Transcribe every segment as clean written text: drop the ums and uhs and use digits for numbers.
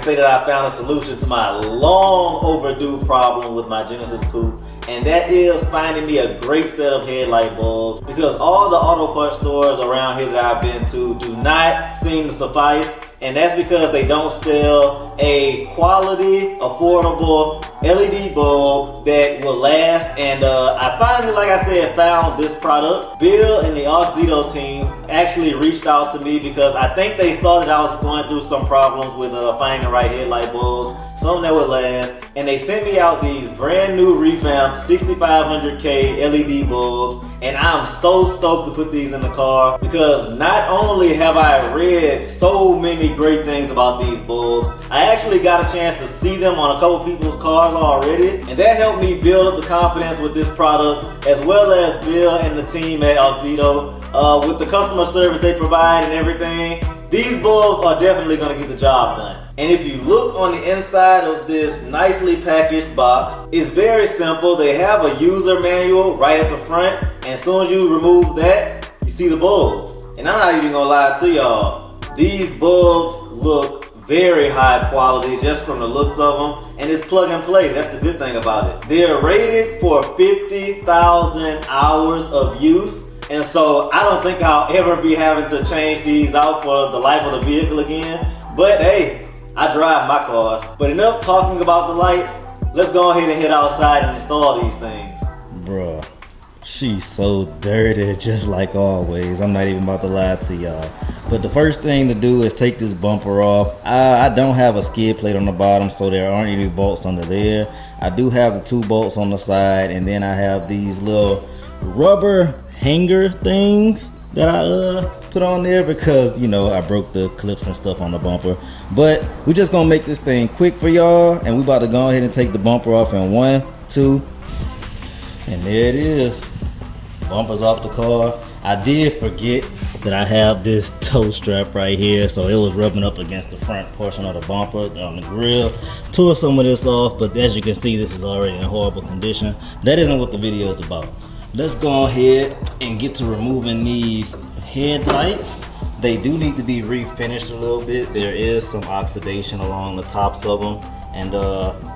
say that I found a solution to my long overdue problem with my Genesis Coupe, and that is finding me a great set of headlight bulbs, because all the auto parts stores around here that I've been to do not seem to suffice, and that's because they don't sell a quality, affordable LED bulb that will last. And I finally, like I said, found this product. Bill and the Auxito team actually reached out to me because I think they saw that I was going through some problems with finding the right headlight bulbs, something that would last, and they sent me out these brand new revamped 6500K LED bulbs, and I'm so stoked to put these in the car, because not only have I read so many great things about these bulbs, I actually got a chance to see them on a couple people's cars already, and that helped me build up the confidence with this product, as well as Bill and the team at Auxito. With the customer service they provide and everything, these bulbs are definitely going to get the job done. And if you look on the inside of this nicely packaged box, it's very simple. They have a user manual right at the front, and as soon as you remove that, you see the bulbs. And I'm not even gonna lie to y'all, these bulbs look very high quality just from the looks of them, and it's plug and play. That's the good thing about it. They're rated for 50,000 hours of use, and so I don't think I'll ever be having to change these out for the life of the vehicle again. But hey, I drive my cars. But enough talking about the lights. Let's go ahead and head outside and install these things. Bruh, she's so dirty, just like always. I'm not even about to lie to y'all. But the first thing to do is take this bumper off. I don't have a skid plate on the bottom, so there aren't any bolts under there. I do have the 2 bolts on the side, and then I have these little rubber hanger things that I put on there because, you know, I broke the clips and stuff on the bumper. But we're just gonna make this thing quick for y'all, and we about to go ahead and take the bumper off in 1, 2, and there it is. Bumper's off the car. I did forget that I have this toe strap right here, so it was rubbing up against the front portion of the bumper on the grill. Tore some of this off, but as you can see, this is already in horrible condition. That isn't what the video is about. Let's go ahead and get to removing these headlights. They do need to be refinished a little bit. There is some oxidation along the tops of them, and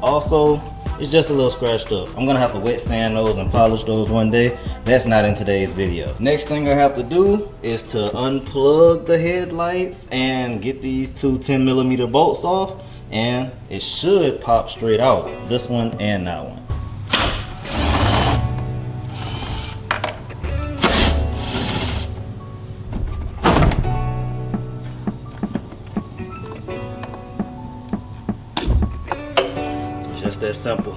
also it's just a little scratched up. I'm gonna have to wet sand those and polish those one day. That's not in today's video. Next thing I have to do is to unplug the headlights and get these 2 10mm bolts off, and it should pop straight out, this one and that one. Just that simple.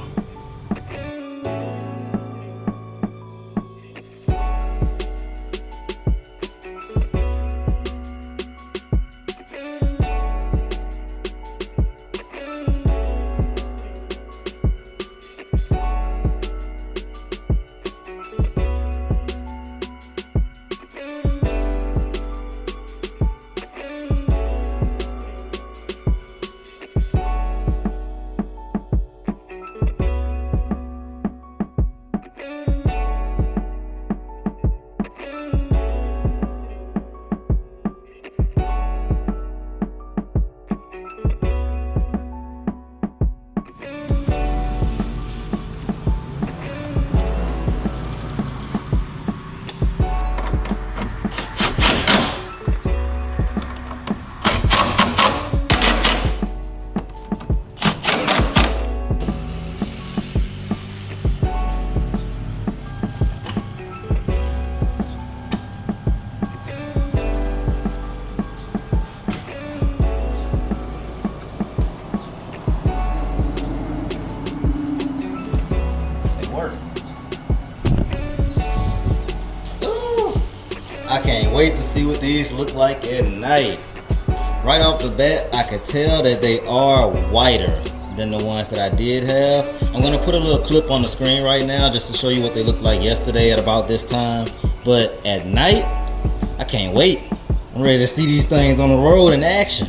I can't wait to see what these look like at night. Right off the bat, I could tell that they are whiter than the ones that I did have. I'm gonna put a little clip on the screen right now just to show you what they looked like yesterday at about this time. But at night, I can't wait. I'm ready to see these things on the road in action.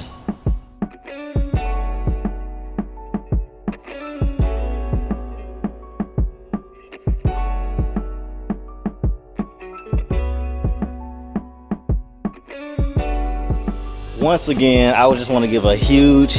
once again, I would just want to give a huge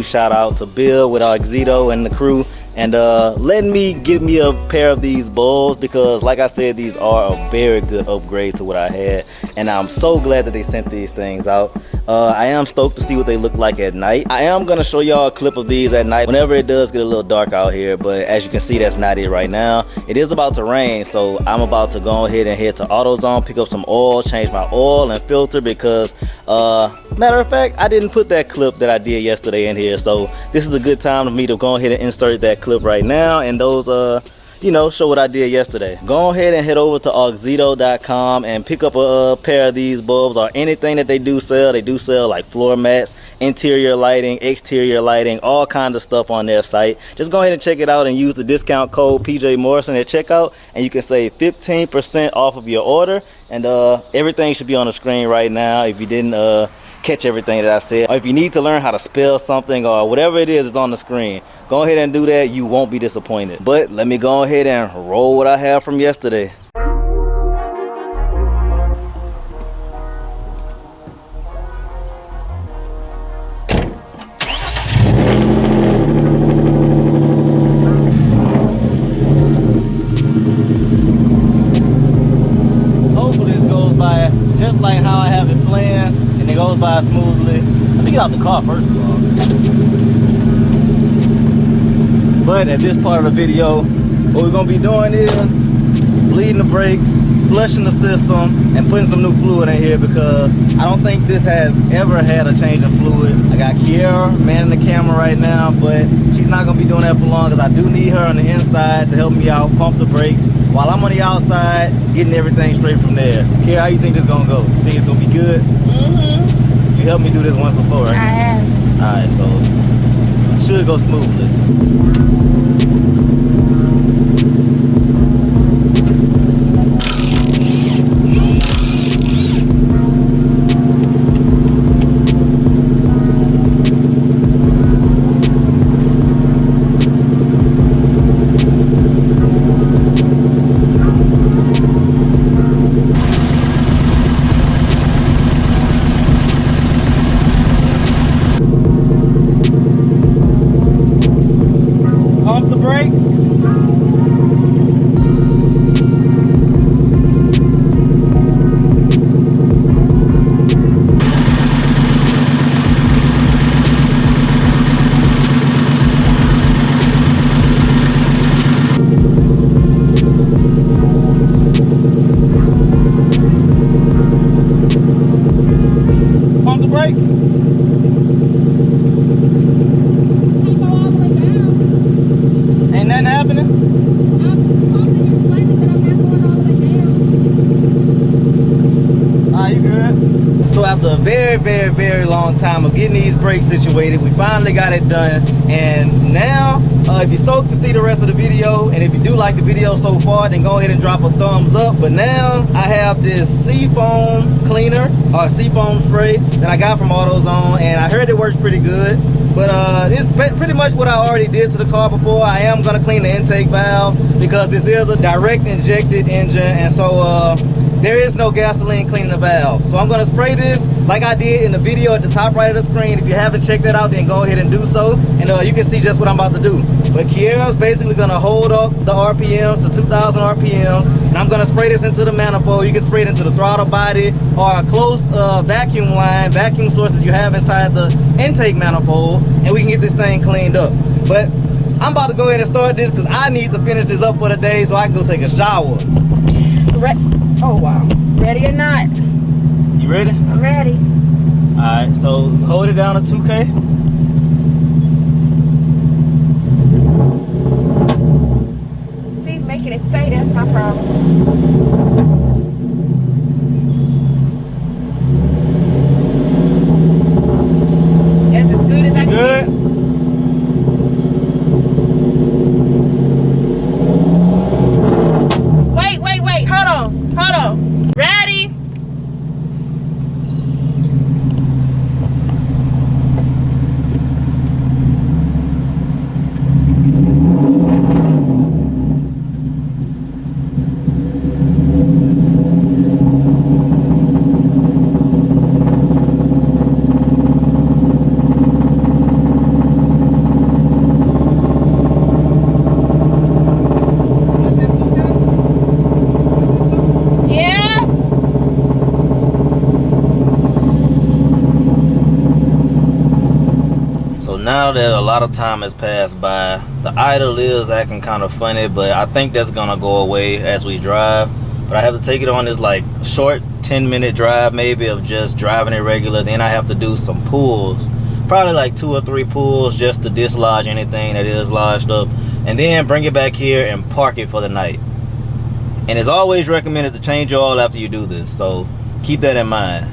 shout out to Bill with Auxito and the crew, and letting me get me a pair of these bulbs, because like I said, these are a very good upgrade to what I had, and I'm so glad that they sent these things out. I am stoked to see what they look like at night. I am gonna show y'all a clip of these at night whenever it does get a little dark out here, but as you can see, that's not it right now. It is about to rain, so I'm about to go ahead and head to AutoZone, pick up some oil, change my oil and filter, because matter of fact, I didn't put that clip that I did yesterday in here, so this is a good time for me to go ahead and insert that clip right now, and those you know, show what I did yesterday. Go ahead and head over to Auxito.com and pick up a pair of these bulbs, or anything that they do sell. They do sell like floor mats, interior lighting, exterior lighting, all kinds of stuff on their site. Just go ahead and check it out and use the discount code PJ Morrison at checkout, and you can save 15% off of your order. And everything should be on the screen right now if you didn't catch everything that I said, or if you need to learn how to spell something or whatever it is, it's on the screen. Go ahead and do that. You won't be disappointed. But let me go ahead and roll what I have from yesterday. Hopefully this goes by just like how I have it planned, and it goes by smoothly. Let me get out the car first of all. But at this part of the video, what we're gonna be doing is bleeding the brakes, flushing the system, and putting some new fluid in here, because I don't think this has ever had a change of fluid. I got Kiara manning the camera right now, but she's not gonna be doing that for long, because I do need her on the inside to help me out, pump the brakes, while I'm on the outside, getting everything straight from there. Kiara, how you think this is gonna go? You think it's gonna be good? You helped me do this once before, right? I have. Alright, so it should go smoothly. Pump the brakes. Pump the brakes. Can't go all the way down. Ain't nothing happening? I'm pumping and sliding, but I'm not going all the way down. Alright, you good? So after a very long time of getting these brakes situated, we finally got it done. And now, if you're stoked to see the rest of the video, and if you do like the video so far, then go ahead and drop a thumbs up. But now I have this seafoam cleaner, or seafoam spray, that I got from AutoZone, and I heard it works pretty good. But it's pretty much what I already did to the car before. I am gonna clean the intake valves, because this is a direct injected engine, and so there is no gasoline cleaning the valve. So I'm gonna spray this like I did in the video at the top right of the screen. If you haven't checked that out, then go ahead and do so, and you can see just what I'm about to do. But Kiara's basically gonna hold up the RPMs to 2,000 RPMs, and I'm gonna spray this into the manifold. You can spray it into the throttle body, or a close vacuum line, vacuum sources you have inside the intake manifold, and we can get this thing cleaned up. But I'm about to go ahead and start this, because I need to finish this up for the day so I can go take a shower. Oh wow. Ready or not? You ready? I'm ready. Alright, so hold it down to 2K. See, making it stay, that's my problem. That's as good as I can. Good? Wait, hold on. Ready? now that a lot of time has passed by, the idle is acting kind of funny, but I think that's gonna go away as we drive. But I have to take it on this like short 10-minute drive maybe of just driving it regular. Then I have to do some pulls, probably like 2 or 3 pulls just to dislodge anything that is lodged up, and then bring it back here and park it for the night. And it's always recommended to change your oil after you do this, so keep that in mind.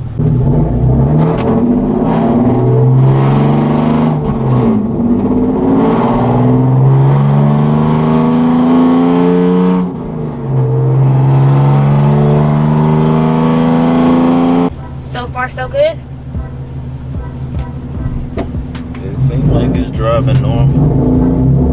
So far, so good. It seems like it's driving normal.